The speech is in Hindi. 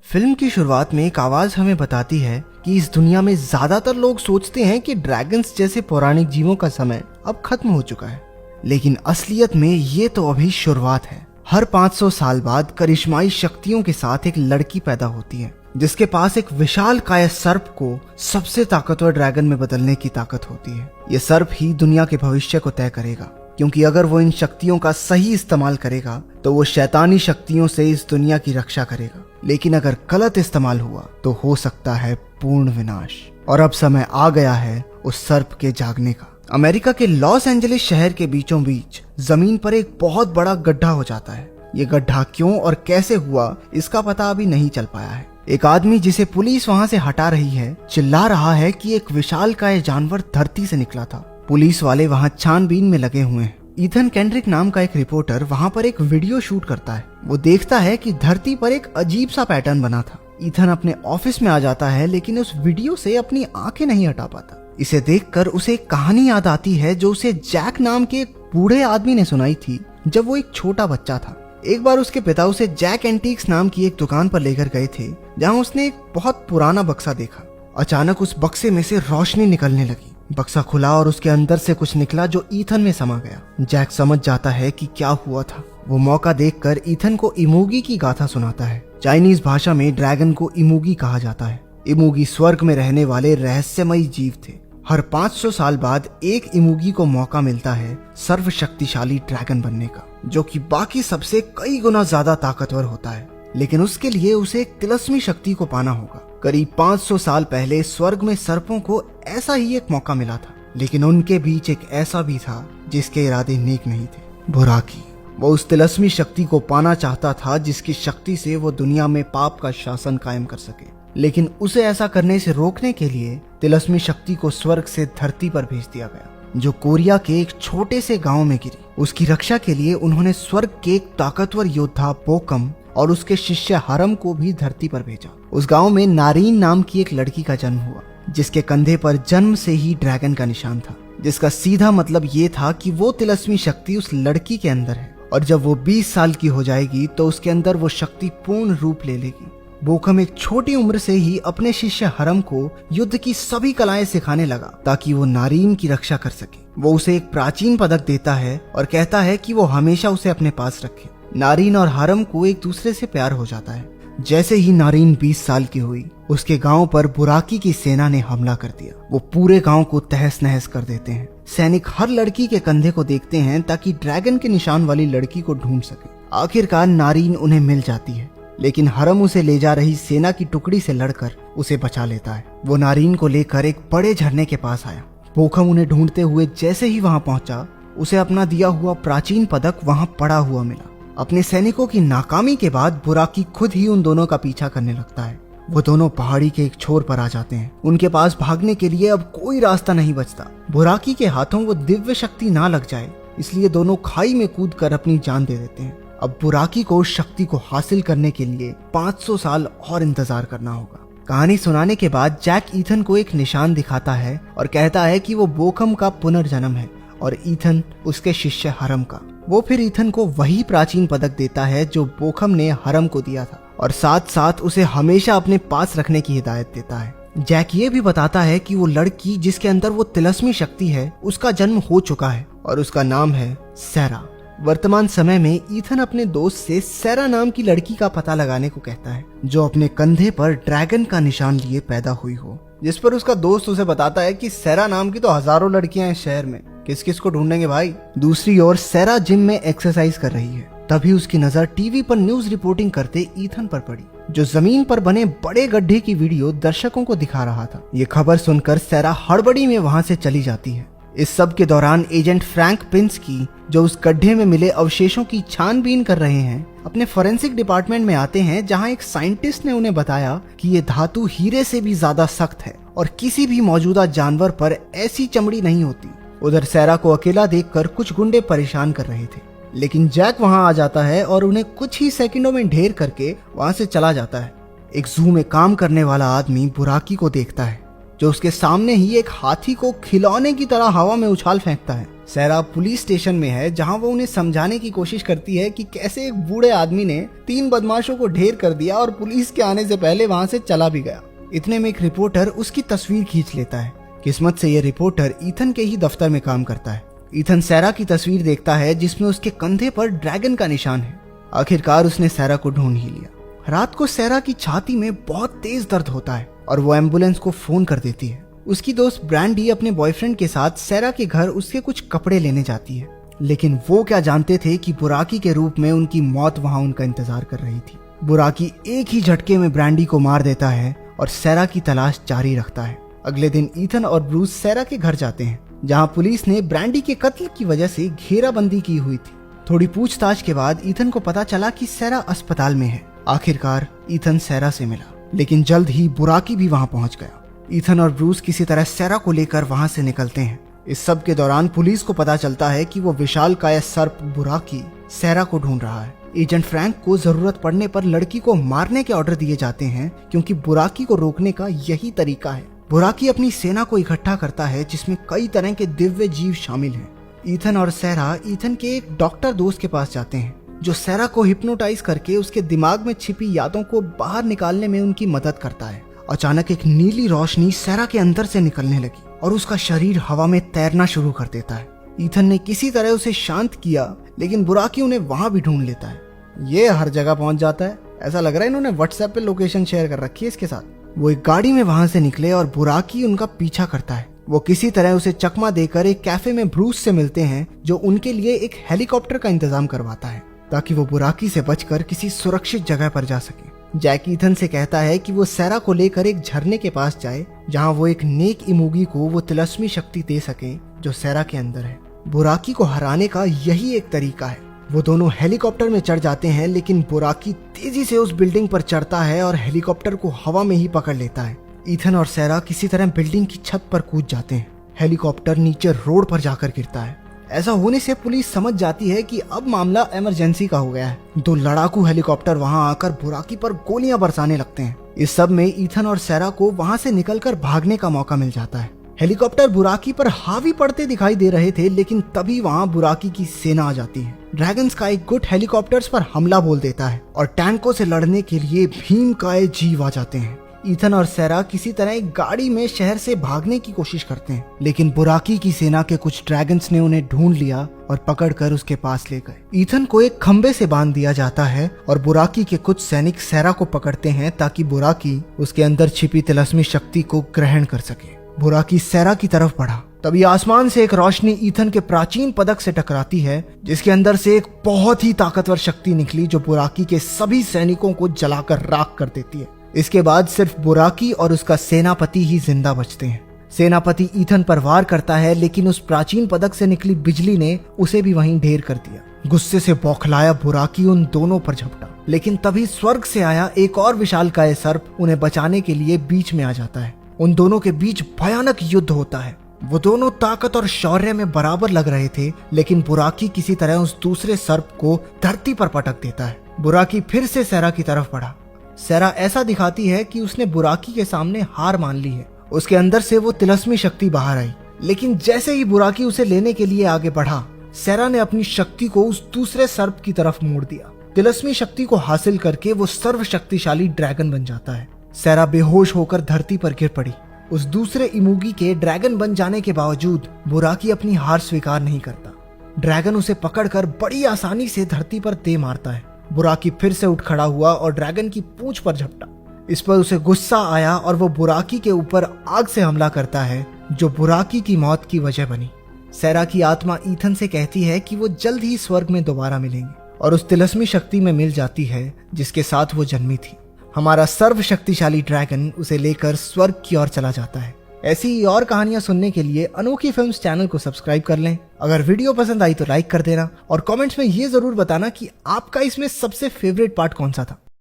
फिल्म की शुरुआत में एक आवाज हमें बताती है कि इस दुनिया में ज्यादातर लोग सोचते हैं कि ड्रैगन्स जैसे पौराणिक जीवों का समय अब खत्म हो चुका है, लेकिन असलियत में ये तो अभी शुरुआत है। हर 500 साल बाद करिश्माई शक्तियों के साथ एक लड़की पैदा होती है जिसके पास एक विशाल काय सर्प को सबसे ताकतवर ड्रैगन में बदलने की ताकत होती है। ये सर्प ही दुनिया के भविष्य को तय करेगा, क्योंकि अगर वो इन शक्तियों का सही इस्तेमाल करेगा तो वो शैतानी शक्तियों से इस दुनिया की रक्षा करेगा, लेकिन अगर गलत इस्तेमाल हुआ तो हो सकता है पूर्ण विनाश। और अब समय आ गया है उस सर्प के जागने का। अमेरिका के लॉस एंजलिस शहर के बीचों बीच जमीन पर एक बहुत बड़ा गड्ढा हो जाता है। ये गड्ढा क्यों और कैसे हुआ इसका पता अभी नहीं चल पाया है। एक आदमी जिसे पुलिस वहां से हटा रही है चिल्ला रहा है कि एक विशालकाय जानवर धरती से निकला था। पुलिस वाले वहां छानबीन में लगे हुए हैं। ईथन केंड्रिक नाम का एक रिपोर्टर वहां पर एक वीडियो शूट करता है। वो देखता है कि धरती पर एक अजीब सा पैटर्न बना था। ईथन अपने ऑफिस में आ जाता है, लेकिन उस वीडियो से अपनी आंखें नहीं हटा पाता। इसे देखकर उसे एक कहानी याद आती है जो उसे जैक नाम के एक बूढ़े आदमी ने सुनाई थी जब वो एक छोटा बच्चा था। एक बार उसके पिता उसे जैक एंटीक्स नाम की एक दुकान पर लेकर गए थे, जहां उसने एक बहुत पुराना बक्सा देखा। अचानक उस बक्से में से रोशनी निकलने लगी। बक्सा खुला और उसके अंदर से कुछ निकला जो ईथन में समा गया। जैक समझ जाता है कि क्या हुआ था। वो मौका देखकर ईथन को इमोगी की गाथा सुनाता है। चाइनीज भाषा में ड्रैगन को इमोगी कहा जाता है। इमोगी स्वर्ग में रहने वाले रहस्यमयी जीव थे। हर 500 साल बाद एक इमोगी को मौका मिलता है सर्वशक्तिशाली ड्रैगन बनने का, जो कि बाकी सबसे कई गुना ज्यादा ताकतवर होता है। लेकिन उसके लिए उसे एक तिलस्मी शक्ति को पाना होगा। करीब 500 साल पहले स्वर्ग में सर्पों को ऐसा ही एक मौका मिला था, लेकिन उनके बीच एक ऐसा भी था जिसके इरादे नेक नहीं थे, बुराकी। वो उस तिलस्मी शक्ति को पाना चाहता था जिसकी शक्ति से वो दुनिया में पाप का शासन कायम कर सके, लेकिन उसे ऐसा करने से रोकने के लिए तिलस्मी शक्ति को स्वर्ग से धरती पर भेज दिया गया, जो कोरिया के एक छोटे से गांव में गिरी। उसकी रक्षा के लिए उन्होंने स्वर्ग के एक ताकतवर योद्धा बोकम और उसके शिष्य हरम को भी धरती पर भेजा। उस गांव में नारीन नाम की एक लड़की का जन्म हुआ, जिसके कंधे पर जन्म से ही ड्रैगन का निशान था, जिसका सीधा मतलब ये था कि वो तिलस्मी शक्ति उस लड़की के अंदर है, और जब वो 20 साल की हो जाएगी तो उसके अंदर वो शक्ति पूर्ण रूप ले लेगी। बोकम एक छोटी उम्र से ही अपने शिष्य हरम को युद्ध की सभी कलाएं सिखाने लगा ताकि वो नारीन की रक्षा कर सके। वो उसे एक प्राचीन पदक देता है और कहता है कि वो हमेशा उसे अपने पास रखे। नारीन और हरम को एक दूसरे से प्यार हो जाता है। जैसे ही नारीन 20 साल की हुई, उसके गांव पर बुराकी की सेना ने हमला कर दिया। वो पूरे गांव को तहस नहस कर देते हैं। सैनिक हर लड़की के कंधे को देखते हैं ताकि ड्रैगन के निशान वाली लड़की को ढूंढ सके। आखिरकार नारीन उन्हें मिल जाती है, लेकिन हरम उसे ले जा रही सेना की टुकड़ी से लड़कर उसे बचा लेता है। वो नारीन को लेकर एक बड़े झरने के पास आया। बोकम उन्हें ढूंढते हुए जैसे ही वहां पहुंचा, उसे अपना दिया हुआ प्राचीन पदक वहां पड़ा हुआ मिला। अपने सैनिकों की नाकामी के बाद बुराकी खुद ही उन दोनों का पीछा करने लगता है। वो दोनों पहाड़ी के एक छोर पर आ जाते हैं। उनके पास भागने के लिए अब कोई रास्ता नहीं बचता। बुराकी के हाथों वो दिव्य शक्ति ना लग जाए, इसलिए दोनों खाई में कूदकर अपनी जान दे देते हैं। अब बुराकी को उस शक्ति को हासिल करने के लिए 500 साल और इंतजार करना होगा। कहानी सुनाने के बाद जैक ईथन को एक निशान दिखाता है और कहता है कि वो बोकम का पुनर्जन्म है और ईथन उसके शिष्य हरम का। वो फिर ईथन को वही प्राचीन पदक देता है जो बोकम ने हरम को दिया था, और साथ साथ उसे हमेशा अपने पास रखने की हिदायत देता है। जैक ये भी बताता है कि वो लड़की जिसके अंदर वो तिलस्मी शक्ति है, उसका जन्म हो चुका है और उसका नाम है सैरा। वर्तमान समय में ईथन अपने दोस्त से सैरा नाम की लड़की का पता लगाने को कहता है, जो अपने कंधे पर ड्रैगन का निशान लिए पैदा हुई हो। जिस पर उसका दोस्त उसे बताता है कि सैरा नाम की तो हजारों लड़कियां हैं शहर में, किस किस को ढूंढेंगे भाई। दूसरी ओर सैरा जिम में एक्सरसाइज कर रही है। तभी उसकी नजर टीवी पर न्यूज रिपोर्टिंग करते ईथन पर पड़ी, जो जमीन पर बने बड़े गड्ढे की वीडियो दर्शकों को दिखा रहा था। ये खबर सुनकर सैरा हड़बड़ी में वहां से चली जाती है। इस सब के दौरान एजेंट फ्रैंक पिंस्की, जो उस गड्ढे में मिले अवशेषों की छानबीन कर रहे हैं, अपने फोरेंसिक डिपार्टमेंट में आते हैं, जहां एक साइंटिस्ट ने उन्हें बताया कि ये धातु हीरे से भी ज्यादा सख्त है और किसी भी मौजूदा जानवर पर ऐसी चमड़ी नहीं होती। उधर सैरा को अकेला देखकर कुछ गुंडे परेशान कर रहे थे, लेकिन जैक वहां आ जाता है और उन्हें कुछ ही सेकंडों में ढेर करके वहां से चला जाता है। एक जू में काम करने वाला आदमी बुराकी को देखता है। जो उसके सामने ही एक हाथी को खिलौने की तरह हवा में उछाल फेंकता है। सैरा पुलिस स्टेशन में है, जहां वो उन्हें समझाने की कोशिश करती है कि कैसे एक बूढ़े आदमी ने 3 बदमाशों को ढेर कर दिया और पुलिस के आने से पहले वहां से चला भी गया। इतने में एक रिपोर्टर उसकी तस्वीर खींच लेता है। किस्मत से यह रिपोर्टर ईथन के ही दफ्तर में काम करता है। ईथन सैरा की तस्वीर देखता है जिसमें उसके कंधे पर ड्रैगन का निशान है। आखिरकार उसने सैरा को ढूंढ ही लिया। रात को सैरा की छाती में बहुत तेज दर्द होता है और वो एम्बुलेंस को फोन कर देती है। उसकी दोस्त ब्रांडी अपने बॉयफ्रेंड के साथ सैरा के घर उसके कुछ कपड़े लेने जाती है, लेकिन वो क्या जानते थे कि बुराकी के रूप में उनकी मौत वहां उनका इंतजार कर रही थी। बुराकी एक ही झटके में ब्रांडी को मार देता है और सैरा की तलाश जारी रखता है। अगले दिन ईथन और ब्रूस सैरा के घर जाते हैं, जहां पुलिस ने ब्रांडी के कत्ल की वजह से घेराबंदी की हुई थी। थोड़ी पूछताछ के बाद ईथन को पता चला कि सैरा अस्पताल में है। आखिरकार ईथन सैरा से मिला, लेकिन जल्द ही बुराकी भी वहां पहुंच गया। ईथन और ब्रूस किसी तरह सैरा को लेकर वहां से निकलते हैं। इस सब के दौरान पुलिस को पता चलता है कि वो विशालकाय सर्प बुराकी सैरा को ढूंढ रहा है। एजेंट फ्रैंक को जरूरत पड़ने पर लड़की को मारने के ऑर्डर दिए जाते हैं, क्योंकि बुराकी को रोकने का यही तरीका है। बुराकी अपनी सेना को इकट्ठा करता है, जिसमें कई तरह के दिव्य जीव शामिल हैं। ईथन और सैरा ईथन के एक डॉक्टर दोस्त के पास जाते हैं, जो सैरा को हिप्नोटाइज करके उसके दिमाग में छिपी यादों को बाहर निकालने में उनकी मदद करता है। अचानक एक नीली रोशनी सैरा के अंदर से निकलने लगी और उसका शरीर हवा में तैरना शुरू कर देता है। ईथन ने किसी तरह उसे शांत किया, लेकिन बुराकी उन्हें वहां भी ढूंढ लेता है। ये हर जगह पहुंच जाता है। ऐसा लग रहा है इन्होंने व्हाट्सएप पे लोकेशन शेयर कर रखी है इसके साथ। वो एक गाड़ी में वहां से निकले और बुराकी उनका पीछा करता है। वो किसी तरह उसे चकमा देकर एक कैफे में ब्रूस से मिलते हैं, जो उनके लिए एक हेलीकॉप्टर का इंतजाम करवाता है, ताकि वो बुराकी से बचकर किसी सुरक्षित जगह पर जा सके। जैक ईथन से कहता है कि वो सैरा को लेकर एक झरने के पास जाए, जहां वो एक नेक इमोगी को वो तिलस्मी शक्ति दे सके जो सैरा के अंदर है। बुराकी को हराने का यही एक तरीका है। वो दोनों हेलीकॉप्टर में चढ़ जाते हैं, लेकिन बुराकी तेजी से उस बिल्डिंग पर चढ़ता है और हेलीकॉप्टर को हवा में ही पकड़ लेता है। ईथन और सैरा किसी तरह बिल्डिंग की छत पर कूद जाते हैं। हेलीकॉप्टर नीचे रोड पर जाकर गिरता है। ऐसा होने से पुलिस समझ जाती है कि अब मामला इमरजेंसी का हो गया है। 2 लड़ाकू हेलीकॉप्टर वहां आकर बुराकी पर गोलियां बरसाने लगते हैं। इस सब में ईथन और सैरा को वहां से निकलकर भागने का मौका मिल जाता है। हेलीकॉप्टर बुराकी पर हावी पड़ते दिखाई दे रहे थे, लेकिन तभी वहां बुराकी की सेना आ जाती है। ड्रैगन्स का एक गुट हेलीकॉप्टर्स पर हमला बोल देता है और टैंकों से लड़ने के लिए भीमकाय जीव आ जाते हैं। ईथन और सैरा किसी तरह एक गाड़ी में शहर से भागने की कोशिश करते हैं, लेकिन बुराकी की सेना के कुछ ड्रैगन्स ने उन्हें ढूंढ लिया और पकड़कर उसके पास ले गए। ईथन को एक खंबे से बांध दिया जाता है और बुराकी के कुछ सैनिक सैरा को पकड़ते हैं, ताकि बुराकी उसके अंदर छिपी तिलस्मी शक्ति को ग्रहण कर सके। बुराकी सैरा की तरफ बढ़ा, तभी आसमान से एक रोशनी ईथन के प्राचीन पदक से टकराती है, जिसके अंदर से एक बहुत ही ताकतवर शक्ति निकली, जो बुराकी के सभी सैनिकों को जलाकर राख कर देती है। इसके बाद सिर्फ बुराकी और उसका सेनापति ही जिंदा बचते हैं। सेनापति ईथन पर वार करता है, लेकिन उस प्राचीन पदक से निकली बिजली ने उसे भी वहीं ढेर कर दिया। गुस्से से बौखलाया बुराकी उन दोनों पर झपटा, लेकिन तभी स्वर्ग से आया एक और विशालकाय सर्प उन्हें बचाने के लिए बीच में आ जाता है। उन दोनों के बीच भयानक युद्ध होता है। वो दोनों ताकत और शौर्य में बराबर लग रहे थे, लेकिन बुराकी किसी तरह उस दूसरे सर्प को धरती पर पटक देता है। बुराकी फिर से सैरा की तरफ बढ़ा। सैरा ऐसा दिखाती है कि उसने बुराकी के सामने हार मान ली है। उसके अंदर से वो तिलस्मी शक्ति बाहर आई, लेकिन जैसे ही बुराकी उसे लेने के लिए आगे बढ़ा, सैरा ने अपनी शक्ति को उस दूसरे सर्प की तरफ मोड़ दिया। तिलस्मी शक्ति को हासिल करके वो सर्वशक्तिशाली ड्रैगन बन जाता है। सैरा बेहोश होकर धरती पर गिर पड़ी। उस दूसरे इमोगी के ड्रैगन बन जाने के बावजूद बुराकी अपनी हार स्वीकार नहीं करता। ड्रैगन उसे पकड़कर बड़ी आसानी से धरती पर दे मारता है। बुराकी फिर से उठ खड़ा हुआ और ड्रैगन की पूंछ पर झपटा। इस पर उसे गुस्सा आया और वो बुराकी के ऊपर आग से हमला करता है, जो बुराकी की मौत की वजह बनी। सैरा की आत्मा ईथन से कहती है कि वो जल्द ही स्वर्ग में दोबारा मिलेंगे और उस तिलस्मी शक्ति में मिल जाती है जिसके साथ वो जन्मी थी। हमारा सर्वशक्तिशाली ड्रैगन उसे लेकर स्वर्ग की ओर चला जाता है। ऐसी ही और कहानियां सुनने के लिए अनोखी फिल्म्स चैनल को सब्सक्राइब कर लें। अगर वीडियो पसंद आई तो लाइक कर देना और कमेंट्स में ये जरूर बताना कि आपका इसमें सबसे फेवरेट पार्ट कौन सा था।